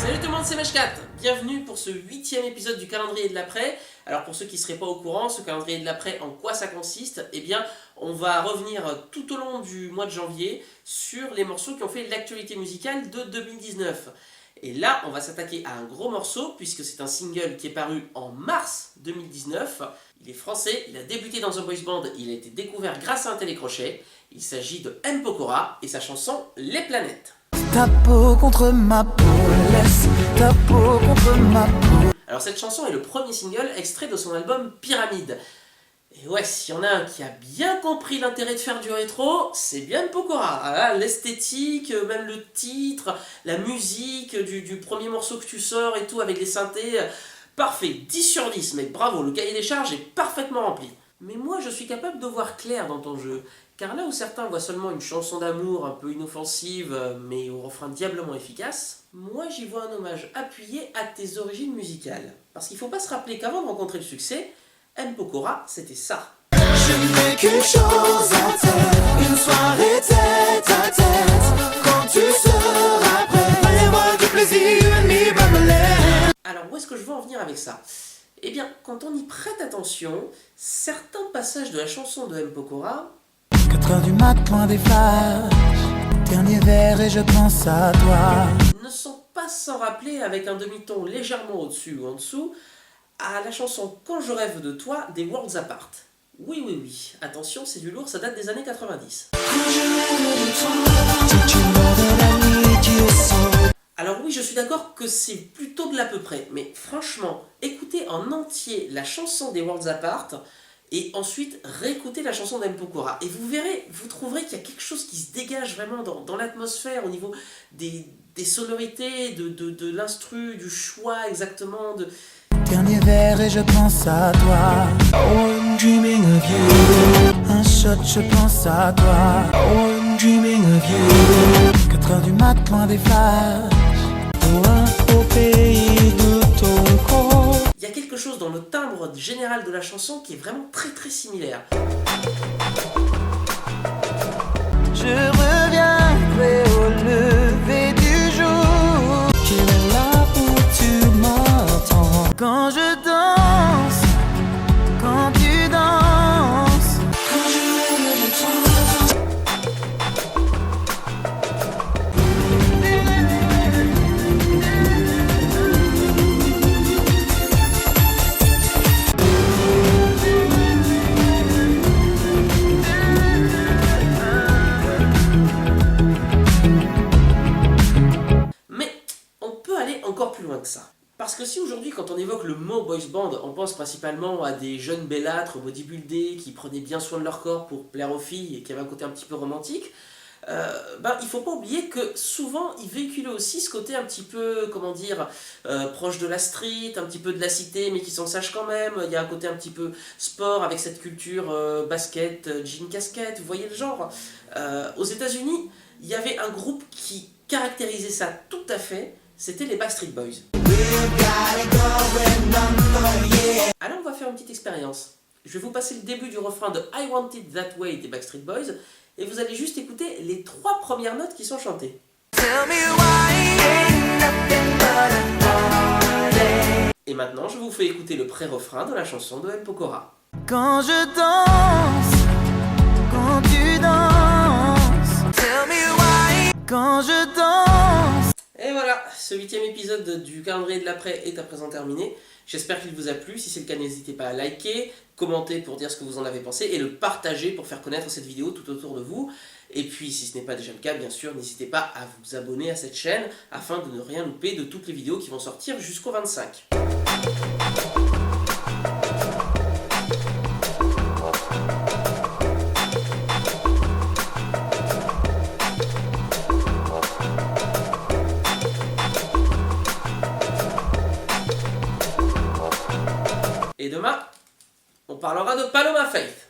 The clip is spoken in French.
Salut tout le monde, c'est Meshkat. Bienvenue pour ce 8e épisode du calendrier de l'après. Alors pour ceux qui ne seraient pas au courant, ce calendrier de l'après, en quoi ça consiste? Eh bien, on va revenir tout au long du mois de janvier sur les morceaux qui ont fait l'actualité musicale de 2019. Et là, on va s'attaquer à un gros morceau, puisque c'est un single qui est paru en mars 2019. Il est français, il a débuté dans un boys band, il a été découvert grâce à un télécrochet. Il s'agit de M. Pokora et sa chanson Les Planètes. Ta peau contre ma peau, laisse ta peau contre ma peau. Alors cette chanson est le premier single extrait de son album Pyramide. Et ouais, s'il y en a un qui a bien compris l'intérêt de faire du rétro, c'est bien Pokora. Ah, l'esthétique, même le titre, la musique du premier morceau que tu sors et tout avec les synthés. Parfait, 10 sur 10, mec, bravo, le cahier des charges est parfaitement rempli. Mais moi je suis capable de voir clair dans ton jeu, car là où certains voient seulement une chanson d'amour un peu inoffensive, mais au refrain diablement efficace, moi j'y vois un hommage appuyé à tes origines musicales. Parce qu'il faut pas se rappeler qu'avant de rencontrer le succès, M. Pokora c'était ça. Je n'ai qu'une chose à faire, une soirée tête à tête. Quand tu seras prêt, fais-moi du plaisir, ni pas me laisser. Alors où est-ce que je veux en venir avec ça? Eh bien, quand on y prête attention, certains passages de la chanson de M. Pokora 4h du mat, loin des flashs. Dernier verre et je pense à toi. ne sont pas sans rappeler avec un demi-ton légèrement au-dessus ou en dessous à la chanson Quand je rêve de toi des Worlds Apart. Oui, oui, oui, attention, c'est du lourd, ça date des années 90. Alors oui, je suis d'accord que c'est plutôt de l'à peu près, mais franchement, écoutez en entier la chanson des Worlds Apart et ensuite réécoutez la chanson d'M. Pokora. Et vous verrez, vous trouverez qu'il y a quelque chose qui se dégage vraiment dans l'atmosphère, au niveau des sonorités, de l'instru, du choix exactement, Dernier verre et je pense à toi. Oh, I'm dreaming of you. Un shot, je pense à toi. Oh, I'm dreaming of you. 4h du mat, loin des flashs. Oh, au pays de ton corps. Il y a quelque chose dans le timbre général de la chanson qui est vraiment très très similaire. Je reviendrai au lever du jour. Tu es là où tu m'entends. Quand je danse, quand tu danses. Quand je rêve de toi. Mais on peut aller encore plus loin que ça. Parce que si aujourd'hui, quand on évoque le mot boys band, on pense principalement à des jeunes bellâtres bodybuildés qui prenaient bien soin de leur corps pour plaire aux filles et qui avaient un côté un petit peu romantique, il faut pas oublier que souvent ils véhiculaient aussi ce côté un petit peu, comment dire, proche de la street, un petit peu de la cité, mais qui s'en sache quand même. Il y a un côté un petit peu sport avec cette culture basket, jean casquette, vous voyez le genre. Aux États-Unis, il y avait un groupe qui caractérisait ça tout à fait, c'était les Backstreet Boys. Alors on va faire une petite expérience. Je vais vous passer le début du refrain de I Want It That Way des Backstreet Boys et vous allez juste écouter les 3 premières notes qui sont chantées. Tell me why ain't nothing but a party. Et maintenant je vous fais écouter le pré-refrain de la chanson de M. Pokora. Quand je danse, quand tu danses. Tell me why. Quand je danse. Et voilà, ce 8e épisode du calendrier de l'après est à présent terminé. J'espère qu'il vous a plu. Si c'est le cas, n'hésitez pas à liker, commenter pour dire ce que vous en avez pensé et le partager pour faire connaître cette vidéo tout autour de vous. Et puis, si ce n'est pas déjà le cas, bien sûr, n'hésitez pas à vous abonner à cette chaîne afin de ne rien louper de toutes les vidéos qui vont sortir jusqu'au 25. Et demain, on parlera de Paloma Faith.